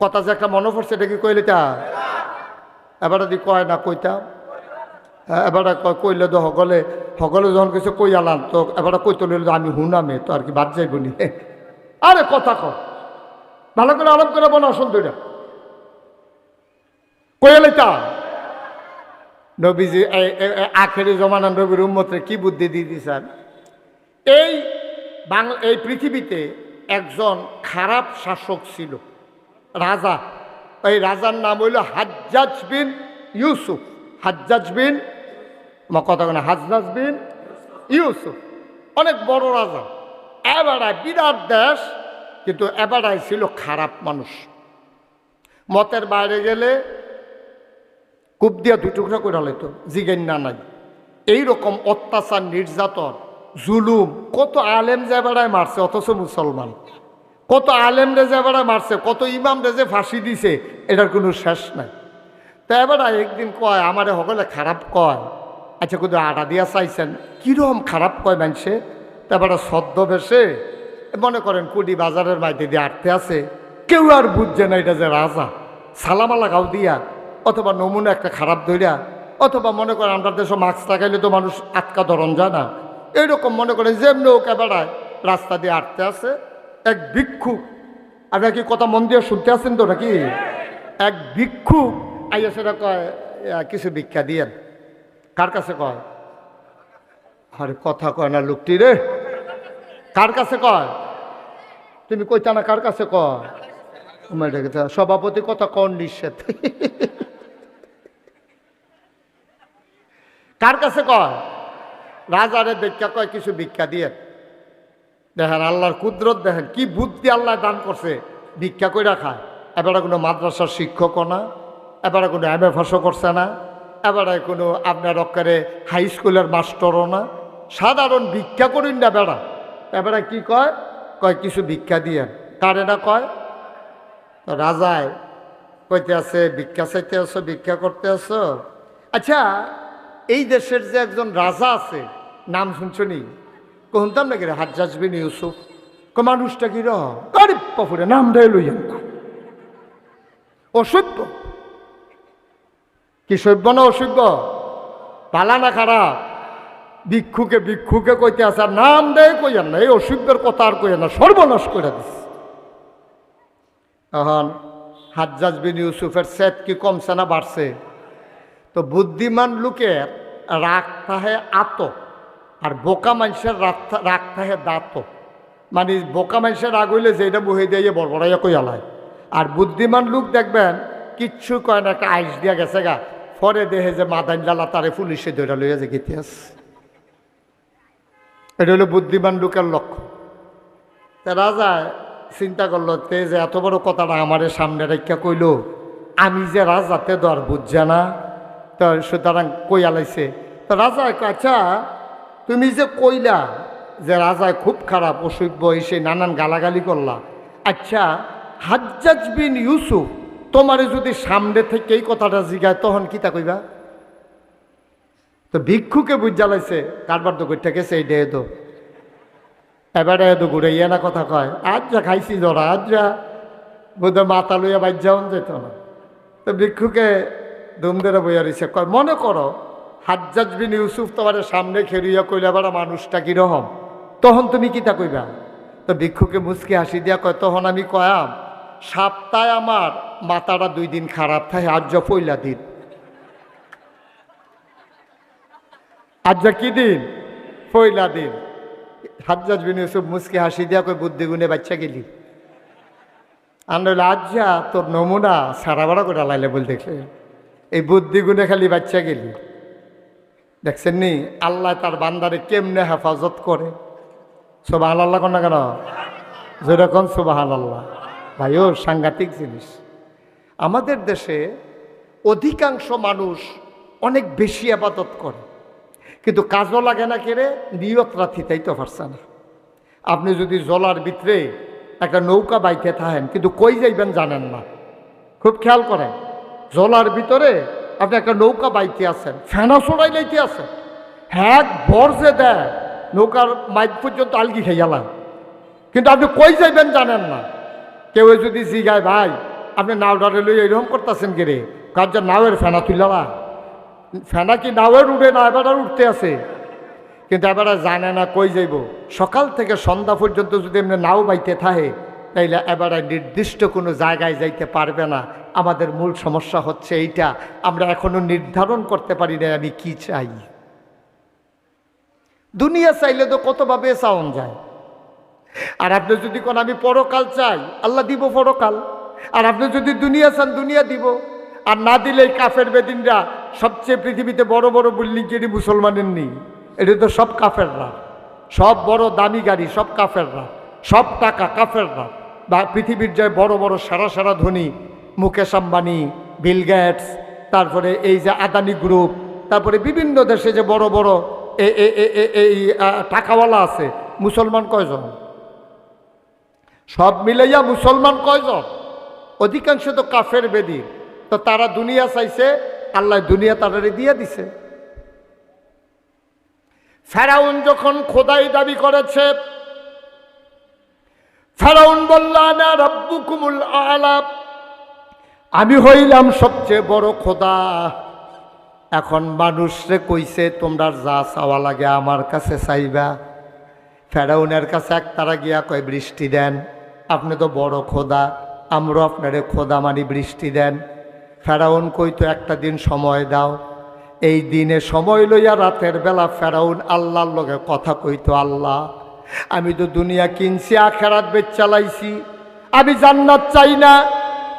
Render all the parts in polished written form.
কথা যে একটা মনে পড়ছে এটা কি কইলে তা এবার দি কয় না কইতাম এবার কইলে তো সকলে সকলে যখন কিছু কই আলাম তো এবার কইতে লইলে আমি হুনামে তো আর কি বাদ যাইব নি আরে কথা কর ভালো করে আলাপ করে বলো সুন্দরীরা কইলে তা নবীজি আখেরি জমানা নবীর উম্মতরে কি বুদ্ধি দিয়ে দিয়েছেন এই এই পৃথিবীতে একজন খারাপ শাসক ছিল রাজা এই রাজার নাম হইল হাজ্জাজ বিন ইউসুফ হাজ্জাজ বিন কথা কেন হাজ্জাজ বিন ইউসুফ অনেক বড় রাজা এবারায় বিরাট দেশ কিন্তু এবারায় ছিল খারাপ মানুষ মতের বাইরে গেলে কূপ দিয়া দুই টুকরা করে হলে তো জিগেন না নাই এইরকম অত্যাচার নির্যাতন জুলুম কত আলেম যে বেড়ায় মারছে অথচ মুসলমান কত আলেম রে যে বেড়ায় মারছে কত ইমাম রে যে ফাঁসি দিছে এটার কোনো শেষ নাই তো এবার একদিন কয় আমারে সকলে খারাপ কয় আচ্ছা কিন্তু আটা দিয়া চাইছেন কীরকম খারাপ কয় মানুষে তো এবার সদ্য বেশে মনে করেন কুড়ি বাজারের মাইতে দিয়ে আটতে আছে কেউ আর বুঝছে না এটা যে রাজা সালামালা গাও দিয়া অথবা নমুনা একটা খারাপ ধরিয়া অথবা মনে করেন আমরা দেশে মাস্ক লাগাইলে তো মানুষ আটকা ধরন যায় না এইরকম মনে করেন যেমনি ওকে বেড়ায় রাস্তা দিয়ে আটতে আছে এক ভিক্ষুক আপনার কি কথা মন দিয়ে শুনতে আছেন তো নাকি এক ভিক্ষুক আইয়া সেটা কয় কিছু ভিক্ষা দিয়েন কার কাছে কয় আরে কথা কয় না লোকটি রে কার কাছে কয় তুমি কইতা না কার কাছে কয় সভাপতি কথা কন নিষেধ কার কাছে কয় রাজারে ভিক্ষা কয় কিছু ভিক্ষা দিয়ে দেখেন আল্লাহর কুদরত দেখেন কি বুদ্ধি আল্লাহ দান করছে ভিক্ষা করে খায় এবারে কোনো মাদ্রাসার শিক্ষকও না এবারে কোনো MFAসও করছে না এবারে কোনো আপনার অক্কারে হাই স্কুলের মাস্টারও না সাধারণ ভিক্ষা করেন না বেড়া এবারে কি কয় কয় কিছু ভিক্ষা দিয়ে কারে না কয় তো রাজায় কইতে আছে ভিক্ষা চাইতে আসো ভিক্ষা করতে আসো আচ্ছা এই দেশের যে একজন রাজা আছে নাম শুনছনি কোনতাম নাকি রে হাজ্জাজ বিন ইউসুফ মানুষটা কি গরিব পপুরে নাম রে লইয়েন না অসভ্য কি সভ্য না অসভ্য পালা না খারাপ ভিক্ষুকে ভিক্ষুকে কইতে আছে আর নাম দেয় কইয়েন না এই অসভ্যের কথা আর কইয়েন না সর্বনাশ করে দিস এখন হাজ্জাজ বিন ইউসুফের সেট কি কমছে না বাড়ছে তো বুদ্ধিমান লোকের রাগ থাহে আত আর বোকা মানুষের রাগ থাহে দাঁত মানে বোকা মানুষের রাগ হইলে যেটা বহে দিয়ে বড়বড়াইয়া কই আলায় আর বুদ্ধিমান লোক দেখবেন কিচ্ছু কয় না একটা আইস দিয়া গেছে গা পরে দেহে যে মাদান লালা তারে পুলিশে ধরে লইয়া যে গিতিহাস এটা হলো বুদ্ধিমান লোকের লক্ষ্য তা রাজা চিন্তা করলো তে যে এত বড় কথাটা আমার সামনে রেখা কইল আমি যে রাজাতে দর বুঝছে না তো সুতরাং কই আলাইছে তো রাজা আচ্ছা তুমি যে কইলা যে রাজায় খুব খারাপ অসভ্য এসে নানান গালাগালি করলা আচ্ছা হাজ্জাজ বিন ইউসুফ তোমারে যদি সামনে থেকে এই কথাটা জিগায় তখন কি তা কইবা তো ভিক্ষুকে বুঝালাইছে কারবার তো করতে গেছে এই ডে তো এবারে তো ঘুরে ইয়ে না কথা কয় আজ যা খাইছি জরা আজ যা বোধহয় মাথা লইয়া বাইর যাওন যেত না তো ভিক্ষুকে ধুমদেরা বইয়া রয়েছে কয় মনে করো হাজ্জাজ বিন ইউসুফ তোমার সামনে খেরিয়া কইলা বাড়া মানুষটা কিরকম তখন তুমি কিতা কইবা তো ভিক্ষুকে মুচকি হাসি দিয়া কয় তখন আমি কয়াম সপ্তাহে আমার মাথাটা 2 দিন খারাপ থাকে আজ যা পয়লা দিন আজ যা কি দিন পয়লা দিন হাজ্জাজ বিন ইউসুফ মুচকি হাসি দিয়া কয় বুদ্ধি গুণে বাচ্চা গেলি আনলে আজ যা তোর নমুনা সারা বাড়া করে লাইলে বল দেখলে এই বুদ্ধি গুণে খালি বাচ্চা গেলি দেখছেন নি আল্লাহ তার বান্দারে কেমনে হেফাজত করে সুবহান আল্লাহ কোন না কেন যেরকম সুবহান আল্লাহ ভাইও সাংঘাতিক জিনিস আমাদের দেশে অধিকাংশ মানুষ অনেক বেশি আবাদত করে কিন্তু কাজও লাগে না কেড়ে নিয়ত রাথিতেই তো পারছে না আপনি যদি জলার ভিতরে একটা নৌকা বাইতে থাকেন কিন্তু কই যাইবেন জানেন না খুব খেয়াল করেন জলার ভিতরে আপনি একটা নৌকা বাইতে আছেন ফেনা ছড়াই লাইতে আছেন হ্যাঁ বর যে দেয় নৌকার মাইক পর্যন্ত আলগি খেয়ে গেলাম কিন্তু আপনি কই যাইবেন জানেন না কেউ যদি জিগায় ভাই আপনি নাওডারে লই এরকম করতেছেন কে রে? কার যে নাওয়ের ফেনা তুলালা, ফেনা কি নাওয়ের উঠে না এবার উঠতে আছে, কিন্তু এবার জানে না কই যাইব। সকাল থেকে সন্ধ্যা পর্যন্ত যদি এমনি নাও বাইতে থাকে তাইলে এবার নির্দিষ্ট কোনো জায়গায় যাইতে পারবে না। আমাদের মূল সমস্যা হচ্ছে এইটা, আমরা এখনো নির্ধারণ করতে পারি না আমি কি চাই। দুনিয়া চাইলে তো কতভাবে চাওন যায়। আর আপনি যদি কোন আমি পরকাল চাই, আল্লাহ দিব পরকাল। আর আপনি যদি দুনিয়া চান, দুনিয়া দিব। আর না দিলে কাফের বেদিনরা সবচেয়ে পৃথিবীতে বড় বড় বিল্ডিং যেটি মুসলমানের নেই, এটা তো সব কাফেররা। সব বড় দামি গাড়ি সব কাফেররা, সব টাকা কাফেররা। বা পৃথিবীর যে বড় বড় সারা সারা ধনী, মুকেশ আম্বানি, বিল গেটস, তারপরে এই যে আদানি গ্রুপ, তারপরে বিভিন্ন দেশে যে বড় বড় এই টাকাওয়ালা আছে, মুসলমান কয়জন? সব মিলাইয়া মুসলমান কয়জন? অধিকাংশ তো কাফের বেদিন। তো তারা দুনিয়া চাইছে, আল্লাহ দুনিয়া তাদের দিয়ে দিছে। ফেরাউন যখন খোদাই দাবি করেছে, ফেরাউন বলল আনা রাব্বুকুমুল আ'লা, আমি হইলাম সবচেয়ে বড় খোদা। এখন মানুষরে কইছে তোমরা যা চাওয়া লাগে আমার কাছে চাইবা। ফেরাউনের কাছে একতারা গিয়া কয় বৃষ্টি দেন, আপনি তো বড় খোদা, আমরা আপনারে খোদা মানি, বৃষ্টি দেন। ফেরাউন কইতো একটা দিন সময় দাও। এই দিনে সময় লইয়া রাতের বেলা ফেরাউন আল্লাহর লগে কথা কইতো, আল্লাহ আমি তো দুনিয়া কিনছি, আখেরাত বেচালাইছি, আমি জান্নাত চাই না,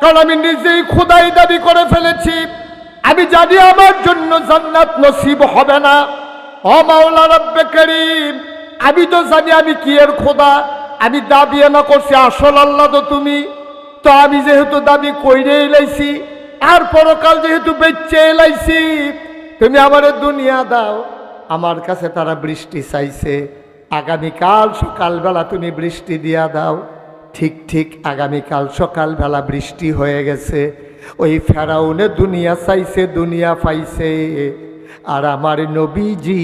কারণ আমি নিজেই খোদাই দাবি করে ফেলেছি। আমি জানি আমার জন্য জান্নাত নসিব হবে না। ও মাওলা রব্বে করিম, আমি তো জানি আমি কি এর খোদা, আমি দাবি না করছি আসল আল্লাহ তো তুমি। তো আমি যেহেতু দাবি কইরে এলাইছি, আর পরকাল যেহেতু বেচে এলাইছি, তুমি আমারে দুনিয়া দাও। আমার কাছে তারা বৃষ্টি চাইছে, আগামীকাল সকালবেলা তুমি বৃষ্টি দিয়া দাও। ঠিক ঠিক আগামীকাল সকালবেলা বৃষ্টি হয়ে গেছে। ওই ফেরাউনে দুনিয়া চাইছে, দুনিয়া পাইছে। আর আমার নবীজি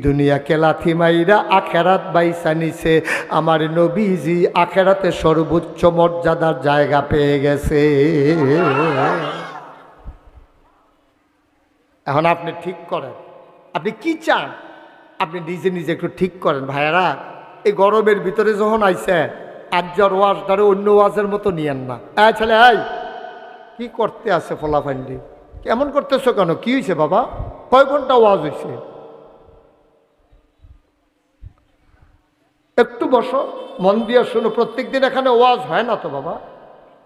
দুনিয়াকে লাথি মাইরা আখেরাত বাইসা নিছে। আমার নবীজি আখেরাতে সর্বোচ্চ মর্যাদার জায়গা পেয়ে গেছে। এখন আপনি ঠিক করেন, আপনি কি চান, আপনি নিজে নিজে একটু ঠিক করেন। ভাইয়ারা, এই গরমের ভিতরে যখন আইছে, আজ্জার ওয়াজটারে অন্য ওয়াজের মতো নিয়েন না। ছেলে এই কি করতে আছে ফলাফান্ডি, কেমন করতেছো কেন, কি হয়েছে বাবা, কয় ঘন্টা ওয়াজ হয়েছে, একটু বসো, মন দিয়ে শোনো। প্রত্যেক দিন এখানে ওয়াজ হয় না তো বাবা,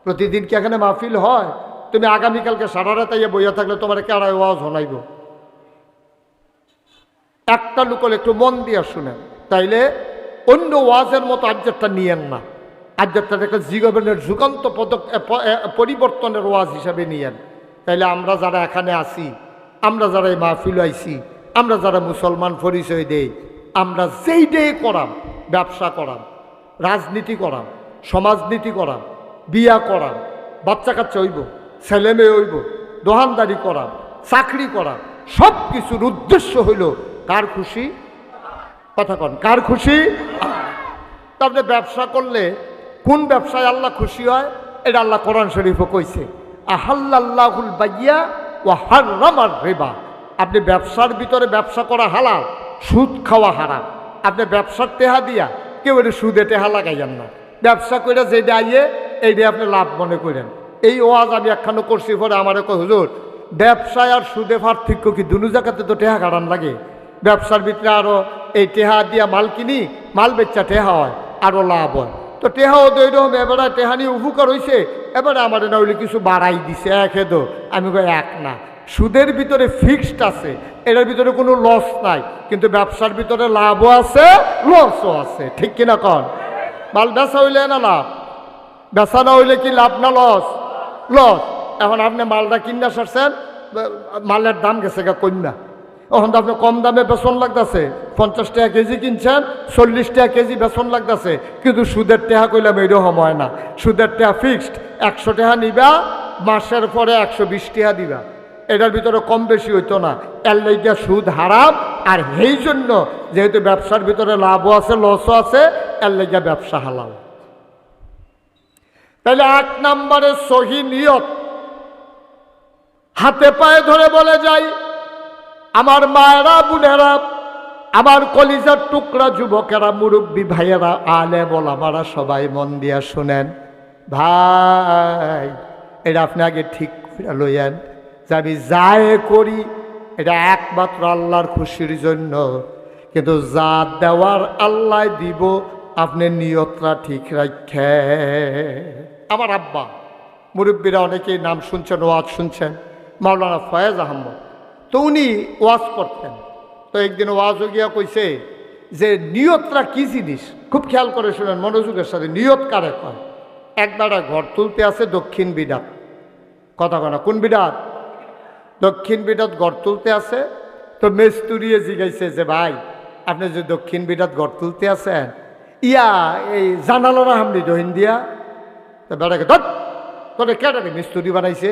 প্রতিদিন কি এখানে মাহফিল হয়? তুমি আগামীকালকে সারা রাত ইয়ে বইয়া থাকলে তোমার কেড়ায় ওয়াজ শোনাইব? একটা লোকল একটু মন দিয়ে শুনেন, তাইলে অন্য ওয়াজের মতো আজ্জারটা নিয়েন না। আজ্জারটা একটা জীবনের যুগান্ত পরিবর্তনের ওয়াজ হিসাবে নিয়েন। তাইলে আমরা যারা এখানে আসি, আমরা যারা এই মাহফিল আইছি, আমরা যারা মুসলমান পরিচয় দেই, আমরা যেই ডে করাম, ব্যবসা করাম, রাজনীতি করাম, সমাজনীতি করাম, বিয়া করাম, বাচ্চা কাচ্চা হইব, ছেলে মেয়ে হইব, দোকানদারি করাম, চাকরি করাম, সব কিছুর উদ্দেশ্য হইল কার খুশি? কথা কন, কার খুশি? আপনি ব্যবসা করলে কোন ব্যবসায় আল্লাহ খুশি হয়? এটা আল্লাহ কোরআন শরীফও কইছে, আহাল্লাল্লাহুল বাইয়া ওয়া হাররামার রিবা। আপনি ব্যবসার ভিতরে ব্যবসা করা হালাল, সুদ খাওয়া হারাম। আপনি ব্যবসার টেহা দিয়া কেউ এটা সুদে টেহা লাগাইয়েন না। ব্যবসা করে যেটা আইয়ে এইটা আপনি লাভ মনে করেন। এই ওয়াজ আমি একখানো করছি, পরে আমারে কই হুজুর ব্যবসায় আর সুদে পার্থক্য কি? দুনো জায়গাতে তো টেহা কাটান লাগে। ব্যবসার ভিতরে আরও এই টেহা দিয়া মাল কিনি, মাল বেচা টেহা হয়, আরও লাভ হয়। তো টেহাও তো এইরকম, এবারে টেহা নিয়ে উপকার হয়েছে, এবারে আমার না হইলে কিছু বাড়াই দিছে, এক হেদো। আমি কই এক না, সুদের ভিতরে ফিক্সড আছে, এটার ভিতরে কোনো লস নাই, কিন্তু ব্যবসার ভিতরে লাভও আছে লসও আছে। ঠিক কিনা কন? মাল বেচা হইলে না লাভ, বেচা না হইলে কি লাভ না লস? লস। এখন আপনি মালটা কিনা সারছেন, মালের দাম গেছে গা কন্যা, এখন তো আপনি কম দামে বেতন লাগতেছে, 50 টাকা কেজি কিনছেন, 40 টাকা কেজি বেতন লাগতেছে, কিন্তু সুদের টাকা কইলাম এইরকম হয় না। সুদের টাকা ফিক্সড, 100 টাকা নিবা, মাসের পরে 120 টাকা দিবা, এটার ভিতরে কম বেশি হইতো না। এর লাইগা সুদ হারাম। আর এই জন্য যেহেতু ব্যবসার ভিতরে লাভও আছে লসও আছে, এর লাইগা ব্যবসা হালাল। তাহলে 1 নম্বরে সহি নিয়ত। হাতে পায়ে ধরে বলে যাই, আমার মায়েরা, বোনেরা, আমার কলিজার টুকরা যুবকেরা, মুরব্বী ভাইয়েরা, আলেম ওলামারা, সবাই মন দিয়া শুনেন। ভাই, এটা আপনি আগে ঠিক করে লইয়েন যে আমি যাই করি এটা একমাত্র আল্লাহর খুশির জন্য, কিন্তু যা দেওয়ার আল্লাহ দিব, আপনি নিয়তটা ঠিক রাখে। আমার আব্বা, মুরব্বীরা অনেকেই নাম শুনছেন, ওয়াজ শুনছেন, মাওলানা ফয়েজ আহমদ। তো উনি ওয়াজ করতেন। তো একদিন ওয়াজও গিয়া কইছে যে নিয়তটা কি জিনিস, খুব খেয়াল করে শুনেন মনোযোগের সাথে। নিয়ত কারে কয়? একবারে ঘর তুলতে আছে দক্ষিণ বিডাত, কথা কনা কোন বিডাত? দক্ষিণ বিডাত ঘর তুলতে আছে। তো মেস্তুরিয়ে জিগাইছে যে ভাই, আপনি যে দক্ষিণ বিডাত ঘর তুলতে আছেন, এই জানালারা হামনি দহিন দিয়া। তো বেড়াকে ধর, তোরে কেটাকে মিস্তুরি বানাইছে?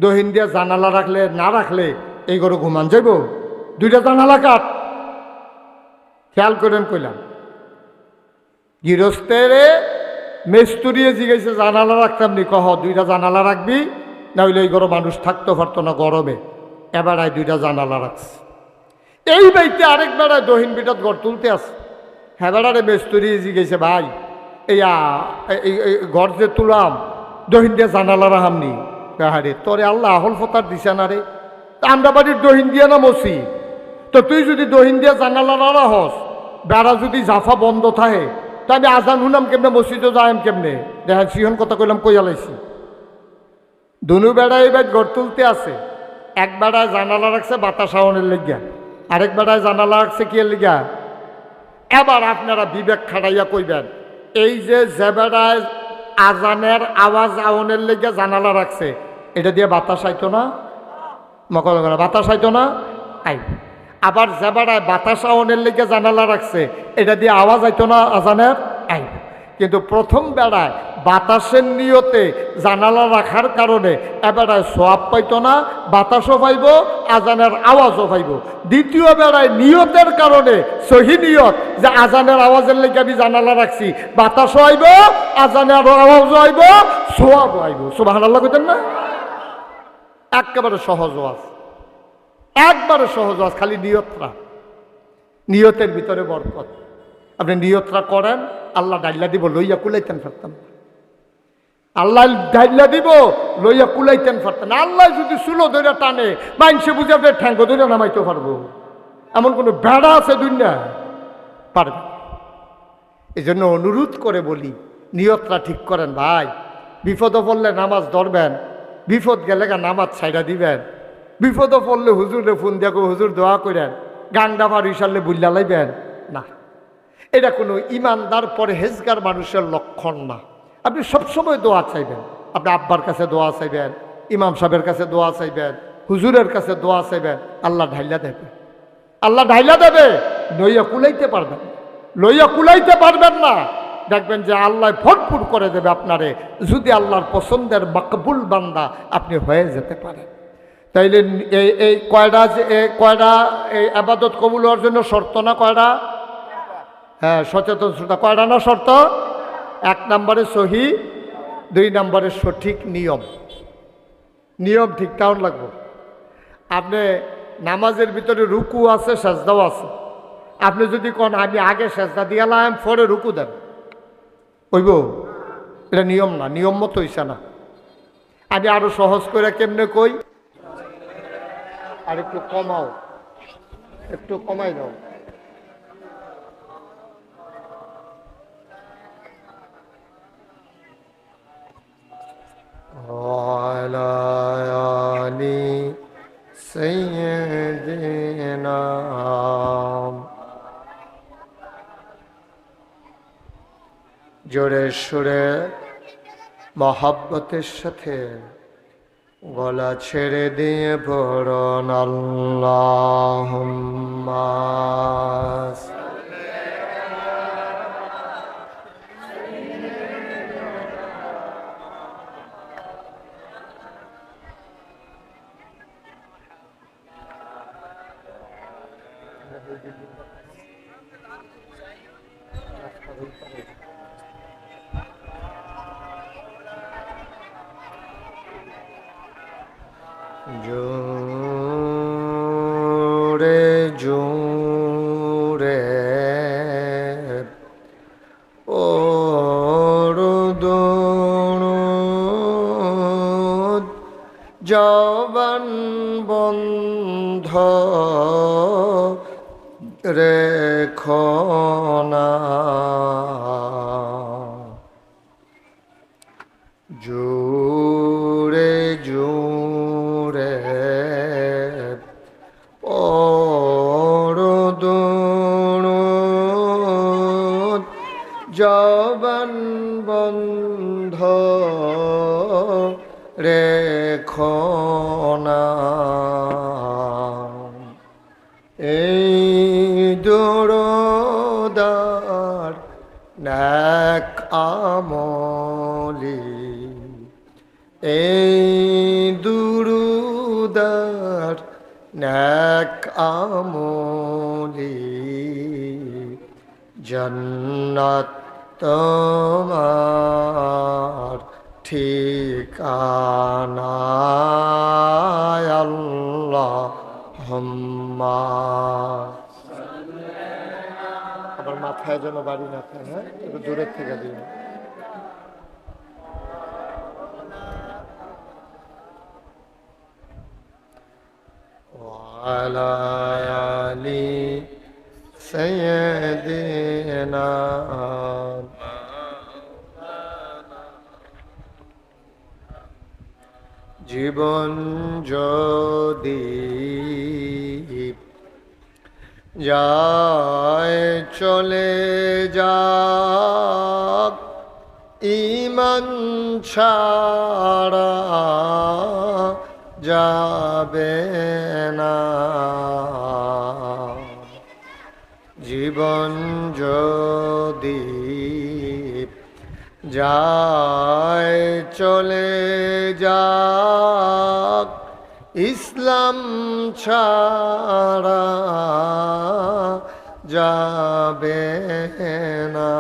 দহিন দিয়া জানালা রাখলে না রাখলে এই ঘরে ঘুমান যাইব? 2টা জানালা কাট। খেয়াল করেন কইলাম, গৃহস্থের মেস্তুরিয়ে জিগাইছে জানালা রাখতাম নি? কহ 2টা জানালা রাখবি, না হইলে এই ঘরে মানুষ থাকতে পারতো না গরমে। এবারায় 2টা জানালা রাখছে। এই বাড়িতে আরেক বেড়ায় দহিন বিটাত ঘর তুলতে আছে। হ্যাঁ, বেড়ারে মেস্তুরিয়ে জিগাইছে ভাই, এই ঘর যে তুলাম দহিন দিয়ে জানালা রাহামনি। রে তোরে আল্লাহ আহল ফতার দিছে না রে, আমরা বাড়ির দহিন দিয়ে না মসি। তো তুই যদি দহিন দিয়ে জানালা না রাহস, বেড়া যদি জাফা বন্ধ থাকে, তা আমি আজান শুনাম কেমনে, মসজিদে যাইম কেমনে? দেখেন সিহন কথা কইলাম, কইয়া লাইছি। দুনু বেড়ায় এবার ঘর তুলতে আছে। এক বেড়ায় জানালা রাখছে বাতাস আওয়ানের লেগিয়া, আরেক বেড়ায় জানালা রাখছে কি লেগিয়া? এবার আপনারা বিবেক খাটাইয়া কইবেন, এই যে বেড়ায় আজানের আওয়াজ আওয়ানের লেগিয়া জানালা রাখছে, এটা দিয়ে বাতাস আইতো না? বাতাস আইতো না? আই। আবার যে বেড়ায় বাতাস আওয়ানের লেগে জানালা রাখছে, এটা দিয়ে আওয়াজ আইতো না আজানের? আই। কিন্তু প্রথম বেড়ায় বাতাসের নিয়তে জানালা রাখার কারণে এবেড়ায় সোয়াব পাইতো না, বাতাসও পাইব, আজানের আওয়াজও পাইব। দ্বিতীয় বেড়ায় নিয়তের কারণে, সহি নিয়ত, যে আজানের আওয়াজের লেগে আমি জানালা রাখছি, বাতাসও আইব, আজানের আওয়াজও আইব, সোয়াবও আইব। সুবহানাল্লাহ কইতেন না? একেবারে সহজ ওয়াজ, একবারে সহজ ওয়াজ, খালি নিয়তরা। নিয়তের ভিতরে বরকত। আপনি নিয়তরা করেন, আল্লাহ ডাইলা দিব, লইয়া কুলাইতেন পারতাম। আল্লাহ ডাইলা দিব, লইয়া কুলাইতেন পারতেন। আল্লাহ যদি চুলো ধরে টানে, মাইনসে বুঝে আপনার ঠ্যাঙ্গ ধরে নামাইতে পারবো? এমন কোনো বেড়া আছে দুনিয়া? পারবে। এই জন্য অনুরোধ করে বলি, নিয়তরা ঠিক করেন ভাই। বিপদও পড়লে নামাজ ধরবেন, বিপদ গেলে নামাজ ছাইড়া দিবেন। বিপদও পড়লে হুজুরে ফোন দেখো, হুজুর দোয়া করেন, গাংডা পার ইসারলে বুল্লা লাইবেন না। এটা কোনো ইমানদার পরহেজগার মানুষের লক্ষণ না। আপনি সবসময় দোয়া চাইবেন, আপনি আব্বার কাছে দোয়া চাইবেন, ইমাম সাহেবের কাছে দোয়া চাইবেন, হুজুরের কাছে দোয়া চাইবেন, আল্লাহ ঢাইলা দেবে। আল্লাহ ঢাইলা দেবে, লইয়া কুলাইতে পারবেন, লইয়া কুলাইতে পারবেন না। দেখবেন যে আল্লাহ ভরপুর করে দেবে আপনারে, যদি আল্লাহর পছন্দের মাকবুল বান্দা আপনি হয়ে যেতে পারেন। তাইলে এই কয়টা এই আবাদত কবুল হওয়ার জন্য শর্ত না কয়টা? হ্যাঁ, সচেতন শ্রোতা, কয়টা না শর্ত? 1 নম্বরে সহি, 2 নম্বরে সঠিক নিয়ম। নিয়ম ঠিক কেমন লাগবে? আপনি নামাজের ভিতরে রুকু আছে, সেজদাও আছে। আপনি যদি কোন আমি আগে সেজদা দিয়ালাম, পরে রুকু দেন, হইব? এটা নিয়ম না, নিয়ম মতো হইছে না। আমি আরো সহজ করে কেমনে কই, আর একটু কমাও, একটু কমাই দাও। জোরে সুরে মহাব্বতের সাথে গলা ছেড়ে দিয়ে পড়ুন আল্লাহুম্মা জোরে জোরে ওরদুনুদ জবান বন্ধ রেখো না, জোরে জোরে ওরদুনুদ জবান বন্ধ রেখো না। এই দরদার নেক আমলি, এই দুরুদার নেক আমলি, জান্নাত তোমার ঠিকানা আল্লাহুম্মা। আবার মাথায় যেন বাড়ি না খায়, হ্যাঁ, একটু দূরের থেকে দিন। وعلى آل سيدنا জীবন যদি যায় চলে যাক, ঈমান ছাড়া যাবে না। জীবন যদি যায় চলে যাক, ইসলাম ছাড়া যাবে না।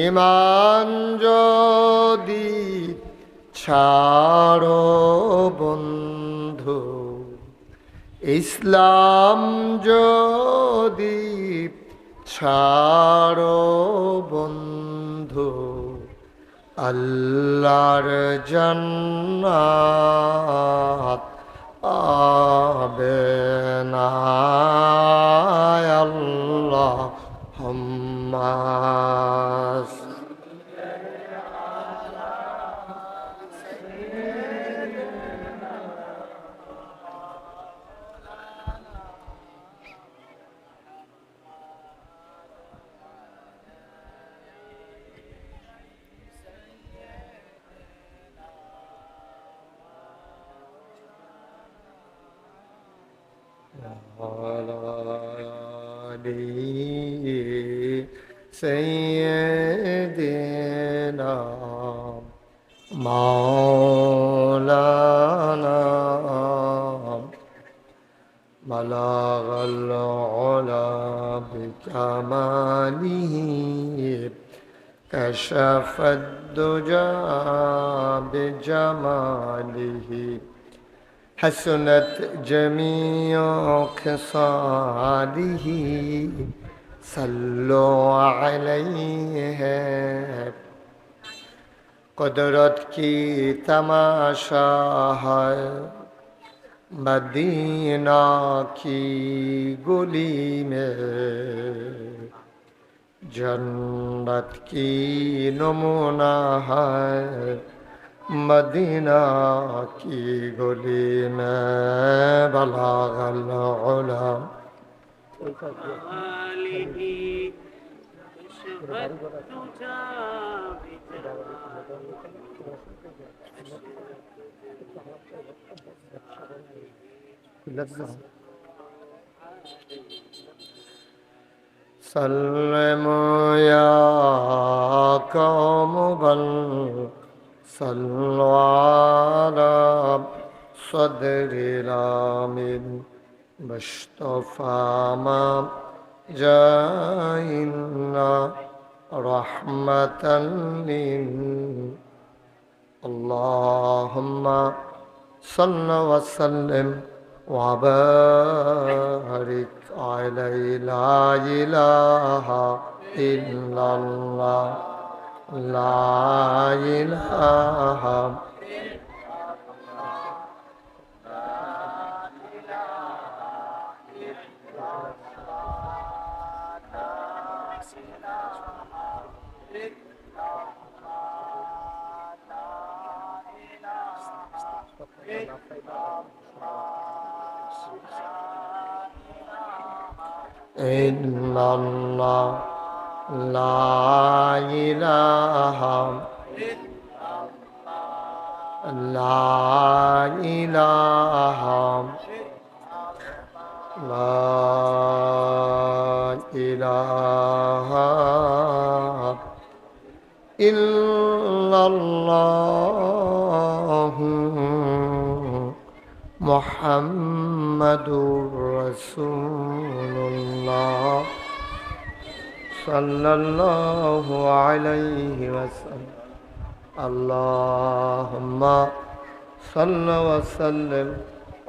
ঈমান যদি ছাড়ো বন্ধু, ইসলাম যদি ছাড়ো বন্ধু, আল্লাহর জান্নাত পাবে না আল্লাহুম্মা। سيدنا مولانا بلغ العلا بكماله كشف الدجى بجماله حسنت جميع خصاله صلوا عليه قدرت کی تماشا ہے مدینہ کی گلی میں جنت کی نمونہ ہے مدینہ کی گلی میں بلغ العلا سلموا يا قوم بل صلوا على صدر الآمن مصطفى ما جاءنا رحمة لله صل وسلم وبارك عليه لا إله إلا الله لا إله إلا الله لا إله لا إله لا إله إلا الله محمد رسول الله صلى الله عليه وسلم اللهم صل وسلم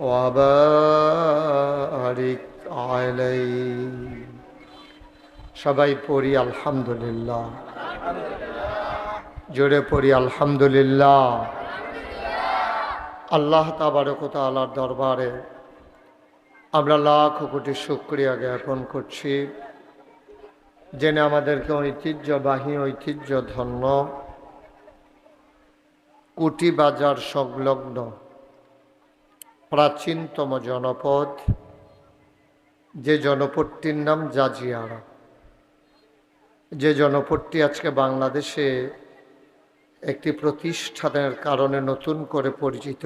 وبارك عليه সবাই পড়ি আলহামদুলিল্লাহ জোরে পড়ি আলহামদুলিল্লাহ আল্লাহ তাবারক ওয়া তাআলার দরবারে আমরা লাখ কোটি শুকরিয়া জ্ঞাপন করছি যিনি আমাদেরকে ঐতিহ্যবাহী ঐতিহ্যধন্য কুটি বাজার সংলগ্ন প্রাচীনতম জনপদ যে জনপদটির নাম জাজিয়ারা, যে জনপদটি আজকে বাংলাদেশে একটি প্রতিষ্ঠানের কারণে নতুন করে পরিচিত